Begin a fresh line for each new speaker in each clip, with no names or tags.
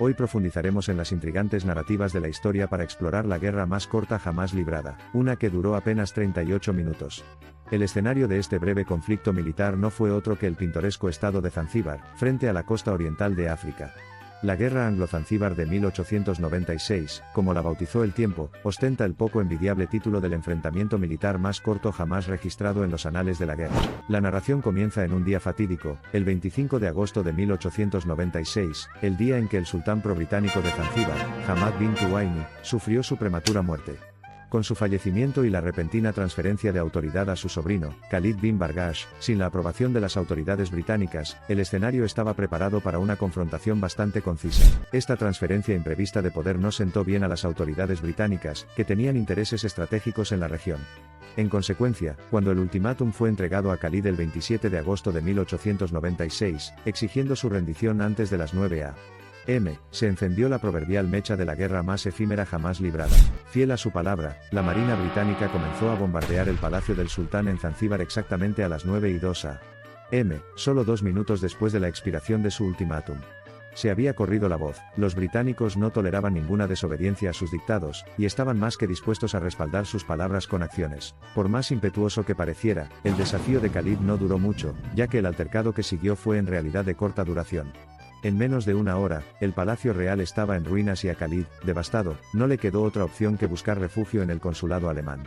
Hoy profundizaremos en las intrigantes narrativas de la historia para explorar la guerra más corta jamás librada, una que duró apenas 38 minutos. El escenario de este breve conflicto militar no fue otro que el pintoresco estado de Zanzíbar, frente a la costa oriental de África. La Guerra Anglo-Zanzíbar de 1896, como la bautizó el tiempo, ostenta el poco envidiable título del enfrentamiento militar más corto jamás registrado en los anales de la guerra. La narración comienza en un día fatídico, el 25 de agosto de 1896, el día en que el sultán pro-británico de Zanzíbar, Hamad bin Tuwaini, sufrió su prematura muerte. Con su fallecimiento y la repentina transferencia de autoridad a su sobrino, Khalid bin Bargash, sin la aprobación de las autoridades británicas, el escenario estaba preparado para una confrontación bastante concisa. Esta transferencia imprevista de poder no sentó bien a las autoridades británicas, que tenían intereses estratégicos en la región. En consecuencia, cuando el ultimátum fue entregado a Khalid el 27 de agosto de 1896, exigiendo su rendición antes de las 9 a.m., se encendió la proverbial mecha de la guerra más efímera jamás librada. Fiel a su palabra, la Marina británica comenzó a bombardear el palacio del sultán en Zanzíbar exactamente a las 9:02 a.m., solo 2 minutos después de la expiración de su ultimátum. Se había corrido la voz, los británicos no toleraban ninguna desobediencia a sus dictados, y estaban más que dispuestos a respaldar sus palabras con acciones. Por más impetuoso que pareciera, el desafío de Khalid no duró mucho, ya que el altercado que siguió fue en realidad de corta duración. En menos de una hora, el palacio real estaba en ruinas y a Khalid, devastado, no le quedó otra opción que buscar refugio en el consulado alemán.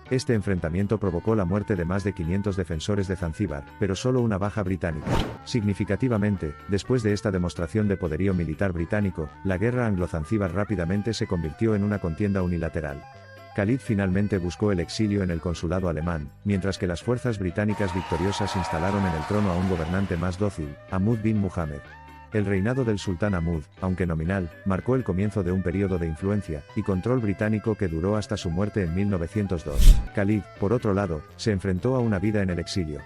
Este enfrentamiento provocó la muerte de más de 500 defensores de Zanzíbar, pero solo una baja británica. Significativamente, después de esta demostración de poderío militar británico, la guerra anglo-Zanzíbar rápidamente se convirtió en una contienda unilateral. Khalid finalmente buscó el exilio en el consulado alemán, mientras que las fuerzas británicas victoriosas instalaron en el trono a un gobernante más dócil, Ahmad bin Muhammad. El reinado del sultán Ahmad, aunque nominal, marcó el comienzo de un periodo de influencia y control británico que duró hasta su muerte en 1902. Khalid, por otro lado, se enfrentó a una vida en el exilio.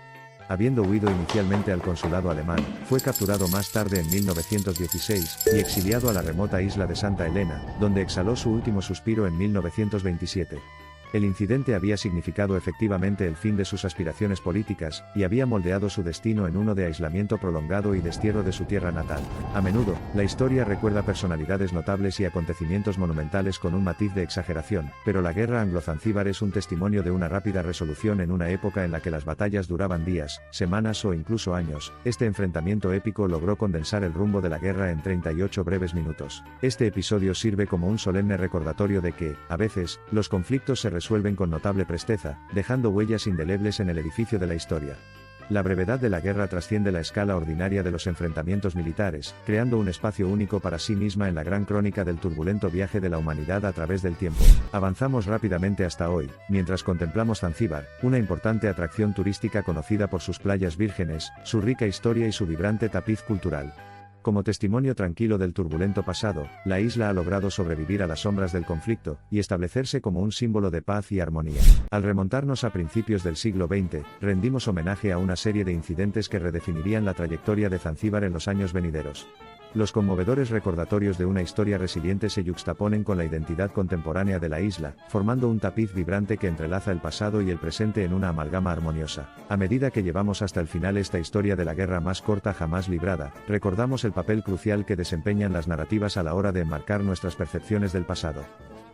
Habiendo huido inicialmente al consulado alemán, fue capturado más tarde en 1916, y exiliado a la remota isla de Santa Elena, donde exhaló su último suspiro en 1927. El incidente había significado efectivamente el fin de sus aspiraciones políticas, y había moldeado su destino en uno de aislamiento prolongado y destierro de su tierra natal. A menudo, la historia recuerda personalidades notables y acontecimientos monumentales con un matiz de exageración, pero la guerra anglo-Zanzíbar es un testimonio de una rápida resolución en una época en la que las batallas duraban días, semanas o incluso años. Este enfrentamiento épico logró condensar el rumbo de la guerra en 38 breves minutos. Este episodio sirve como un solemne recordatorio de que, a veces, los conflictos se resuelven con notable presteza, dejando huellas indelebles en el edificio de la historia. La brevedad de la guerra trasciende la escala ordinaria de los enfrentamientos militares, creando un espacio único para sí misma en la gran crónica del turbulento viaje de la humanidad a través del tiempo. Avanzamos rápidamente hasta hoy, mientras contemplamos Zanzíbar, una importante atracción turística conocida por sus playas vírgenes, su rica historia y su vibrante tapiz cultural. Como testimonio tranquilo del turbulento pasado, la isla ha logrado sobrevivir a las sombras del conflicto, y establecerse como un símbolo de paz y armonía. Al remontarnos a principios del siglo XX, rendimos homenaje a una serie de incidentes que redefinirían la trayectoria de Zanzíbar en los años venideros. Los conmovedores recordatorios de una historia resiliente se yuxtaponen con la identidad contemporánea de la isla, formando un tapiz vibrante que entrelaza el pasado y el presente en una amalgama armoniosa. A medida que llevamos hasta el final esta historia de la guerra más corta jamás librada, recordamos el papel crucial que desempeñan las narrativas a la hora de enmarcar nuestras percepciones del pasado.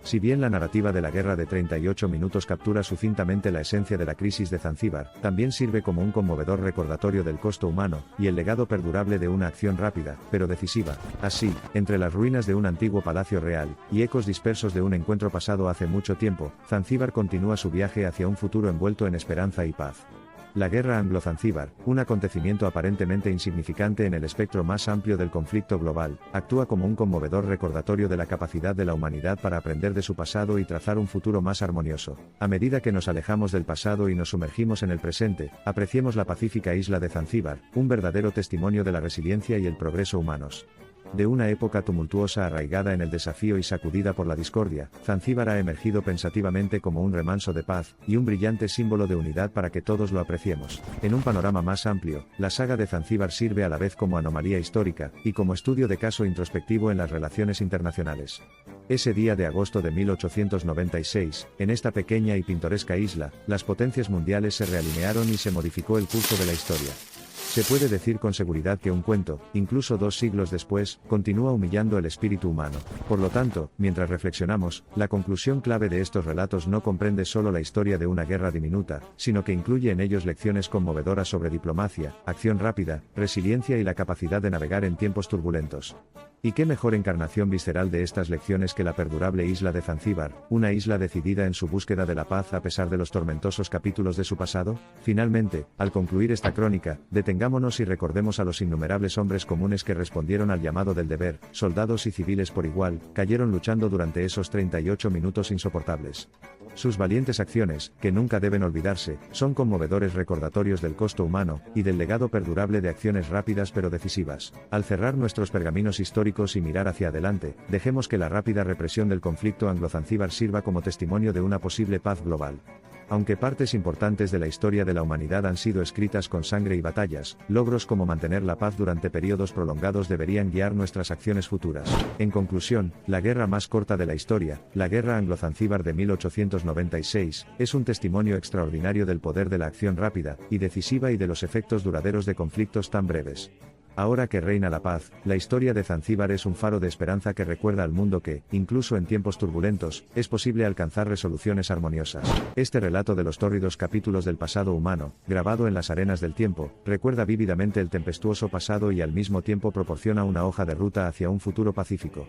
Si bien la narrativa de la guerra de 38 minutos captura sucintamente la esencia de la crisis de Zanzíbar, también sirve como un conmovedor recordatorio del costo humano, y el legado perdurable de una acción rápida, pero decisiva. Así, entre las ruinas de un antiguo palacio real, y ecos dispersos de un encuentro pasado hace mucho tiempo, Zanzíbar continúa su viaje hacia un futuro envuelto en esperanza y paz. La guerra anglo-Zanzíbar, un acontecimiento aparentemente insignificante en el espectro más amplio del conflicto global, actúa como un conmovedor recordatorio de la capacidad de la humanidad para aprender de su pasado y trazar un futuro más armonioso. A medida que nos alejamos del pasado y nos sumergimos en el presente, apreciemos la pacífica isla de Zanzíbar, un verdadero testimonio de la resiliencia y el progreso humanos. De una época tumultuosa arraigada en el desafío y sacudida por la discordia, Zanzíbar ha emergido pensativamente como un remanso de paz, y un brillante símbolo de unidad para que todos lo apreciemos. En un panorama más amplio, la saga de Zanzíbar sirve a la vez como anomalía histórica, y como estudio de caso introspectivo en las relaciones internacionales. Ese día de agosto de 1896, en esta pequeña y pintoresca isla, las potencias mundiales se realinearon y se modificó el curso de la historia. Se puede decir con seguridad que un cuento, incluso 2 siglos después, continúa humillando el espíritu humano. Por lo tanto, mientras reflexionamos, la conclusión clave de estos relatos no comprende solo la historia de una guerra diminuta, sino que incluye en ellos lecciones conmovedoras sobre diplomacia, acción rápida, resiliencia y la capacidad de navegar en tiempos turbulentos. ¿Y qué mejor encarnación visceral de estas lecciones que la perdurable isla de Zanzíbar, una isla decidida en su búsqueda de la paz a pesar de los tormentosos capítulos de su pasado? Finalmente, al concluir esta crónica, detengámonos y recordemos a los innumerables hombres comunes que respondieron al llamado del deber, soldados y civiles por igual, cayeron luchando durante esos 38 minutos insoportables. Sus valientes acciones, que nunca deben olvidarse, son conmovedores recordatorios del costo humano, y del legado perdurable de acciones rápidas pero decisivas. Al cerrar nuestros pergaminos históricos y mirar hacia adelante, dejemos que la rápida represión del conflicto anglo-zanzíbar sirva como testimonio de una posible paz global. Aunque partes importantes de la historia de la humanidad han sido escritas con sangre y batallas, logros como mantener la paz durante periodos prolongados deberían guiar nuestras acciones futuras. En conclusión, la guerra más corta de la historia, la guerra anglo-zanzíbar de 1896, es un testimonio extraordinario del poder de la acción rápida y decisiva y de los efectos duraderos de conflictos tan breves. Ahora que reina la paz, la historia de Zanzíbar es un faro de esperanza que recuerda al mundo que, incluso en tiempos turbulentos, es posible alcanzar resoluciones armoniosas. Este relato de los tórridos capítulos del pasado humano, grabado en las arenas del tiempo, recuerda vívidamente el tempestuoso pasado y al mismo tiempo proporciona una hoja de ruta hacia un futuro pacífico.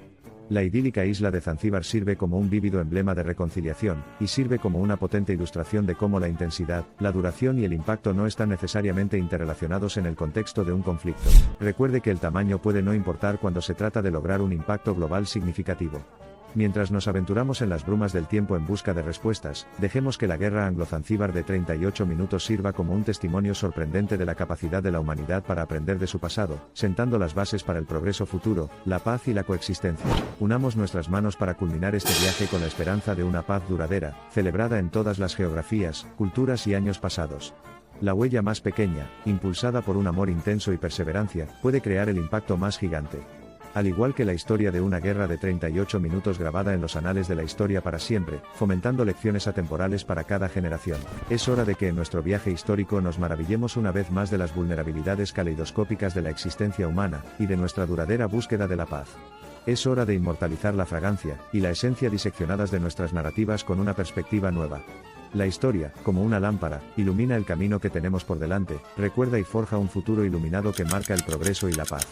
La idílica isla de Zanzíbar sirve como un vívido emblema de reconciliación, y sirve como una potente ilustración de cómo la intensidad, la duración y el impacto no están necesariamente interrelacionados en el contexto de un conflicto. Recuerde que el tamaño puede no importar cuando se trata de lograr un impacto global significativo. Mientras nos aventuramos en las brumas del tiempo en busca de respuestas, dejemos que la guerra anglo-zanzíbar de 38 minutos sirva como un testimonio sorprendente de la capacidad de la humanidad para aprender de su pasado, sentando las bases para el progreso futuro, la paz y la coexistencia. Unamos nuestras manos para culminar este viaje con la esperanza de una paz duradera, celebrada en todas las geografías, culturas y años pasados. La huella más pequeña, impulsada por un amor intenso y perseverancia, puede crear el impacto más gigante. Al igual que la historia de una guerra de 38 minutos grabada en los anales de la historia para siempre, fomentando lecciones atemporales para cada generación. Es hora de que en nuestro viaje histórico nos maravillemos una vez más de las vulnerabilidades caleidoscópicas de la existencia humana, y de nuestra duradera búsqueda de la paz. Es hora de inmortalizar la fragancia, y la esencia diseccionadas de nuestras narrativas con una perspectiva nueva. La historia, como una lámpara, ilumina el camino que tenemos por delante, recuerda y forja un futuro iluminado que marca el progreso y la paz.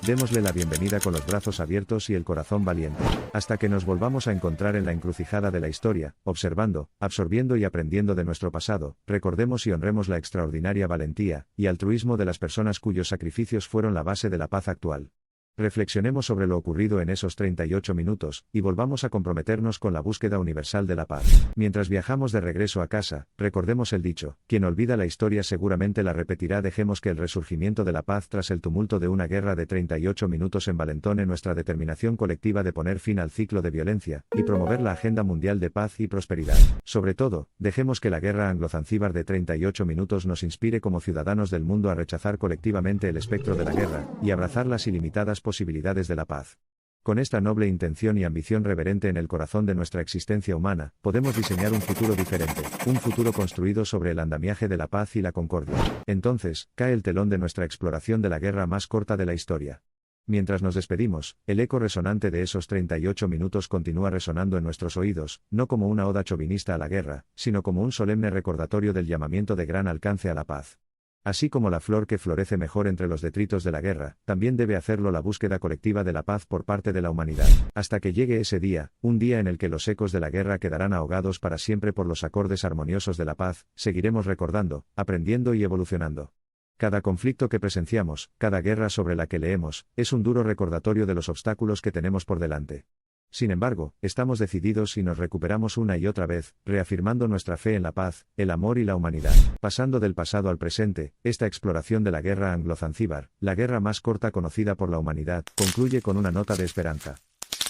Démosle la bienvenida con los brazos abiertos y el corazón valiente. Hasta que nos volvamos a encontrar en la encrucijada de la historia, observando, absorbiendo y aprendiendo de nuestro pasado, recordemos y honremos la extraordinaria valentía y altruismo de las personas cuyos sacrificios fueron la base de la paz actual. Reflexionemos sobre lo ocurrido en esos 38 minutos, y volvamos a comprometernos con la búsqueda universal de la paz. Mientras viajamos de regreso a casa, recordemos el dicho: quien olvida la historia seguramente la repetirá. Dejemos que el resurgimiento de la paz tras el tumulto de una guerra de 38 minutos envalentone nuestra determinación colectiva de poner fin al ciclo de violencia, y promover la agenda mundial de paz y prosperidad. Sobre todo, dejemos que la guerra anglo-zanzíbar de 38 minutos nos inspire como ciudadanos del mundo a rechazar colectivamente el espectro de la guerra, y abrazar las ilimitadas posibilidades de la paz. Con esta noble intención y ambición reverente en el corazón de nuestra existencia humana, podemos diseñar un futuro diferente, un futuro construido sobre el andamiaje de la paz y la concordia. Entonces, cae el telón de nuestra exploración de la guerra más corta de la historia. Mientras nos despedimos, el eco resonante de esos 38 minutos continúa resonando en nuestros oídos, no como una oda chauvinista a la guerra, sino como un solemne recordatorio del llamamiento de gran alcance a la paz. Así como la flor que florece mejor entre los detritos de la guerra, también debe hacerlo la búsqueda colectiva de la paz por parte de la humanidad. Hasta que llegue ese día, un día en el que los ecos de la guerra quedarán ahogados para siempre por los acordes armoniosos de la paz, seguiremos recordando, aprendiendo y evolucionando. Cada conflicto que presenciamos, cada guerra sobre la que leemos, es un duro recordatorio de los obstáculos que tenemos por delante. Sin embargo, estamos decididos y nos recuperamos una y otra vez, reafirmando nuestra fe en la paz, el amor y la humanidad. Pasando del pasado al presente, esta exploración de la guerra anglo-zanzíbar, la guerra más corta conocida por la humanidad, concluye con una nota de esperanza.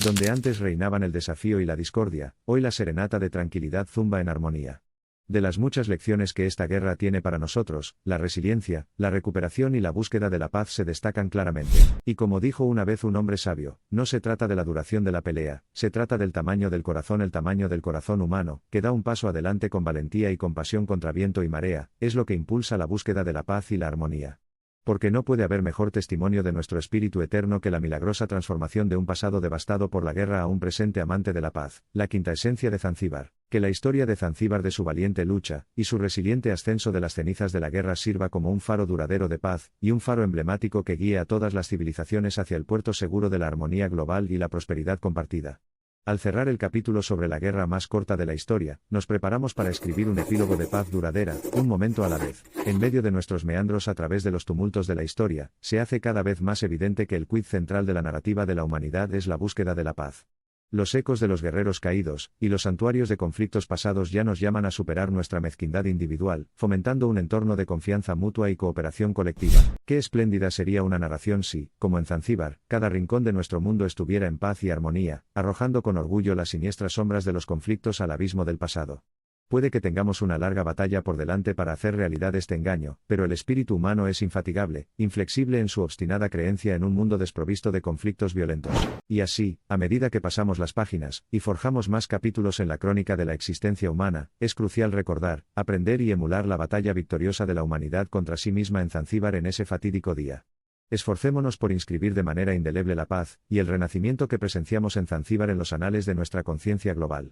Donde antes reinaban el desafío y la discordia, hoy la serenata de tranquilidad zumba en armonía. De las muchas lecciones que esta guerra tiene para nosotros, la resiliencia, la recuperación y la búsqueda de la paz se destacan claramente. Y como dijo una vez un hombre sabio, no se trata de la duración de la pelea, se trata del tamaño del corazón. El tamaño del corazón humano, que da un paso adelante con valentía y compasión contra viento y marea, es lo que impulsa la búsqueda de la paz y la armonía. Porque no puede haber mejor testimonio de nuestro espíritu eterno que la milagrosa transformación de un pasado devastado por la guerra a un presente amante de la paz, la quinta esencia de Zanzíbar. Que la historia de Zanzíbar, de su valiente lucha, y su resiliente ascenso de las cenizas de la guerra sirva como un faro duradero de paz, y un faro emblemático que guíe a todas las civilizaciones hacia el puerto seguro de la armonía global y la prosperidad compartida. Al cerrar el capítulo sobre la guerra más corta de la historia, nos preparamos para escribir un epílogo de paz duradera, un momento a la vez. En medio de nuestros meandros a través de los tumultos de la historia, se hace cada vez más evidente que el quid central de la narrativa de la humanidad es la búsqueda de la paz. Los ecos de los guerreros caídos, y los santuarios de conflictos pasados ya nos llaman a superar nuestra mezquindad individual, fomentando un entorno de confianza mutua y cooperación colectiva. Qué espléndida sería una narración si, como en Zanzíbar, cada rincón de nuestro mundo estuviera en paz y armonía, arrojando con orgullo las siniestras sombras de los conflictos al abismo del pasado. Puede que tengamos una larga batalla por delante para hacer realidad este engaño, pero el espíritu humano es infatigable, inflexible en su obstinada creencia en un mundo desprovisto de conflictos violentos. Y así, a medida que pasamos las páginas, y forjamos más capítulos en la crónica de la existencia humana, es crucial recordar, aprender y emular la batalla victoriosa de la humanidad contra sí misma en Zanzíbar en ese fatídico día. Esforcémonos por inscribir de manera indeleble la paz, y el renacimiento que presenciamos en Zanzíbar en los anales de nuestra conciencia global.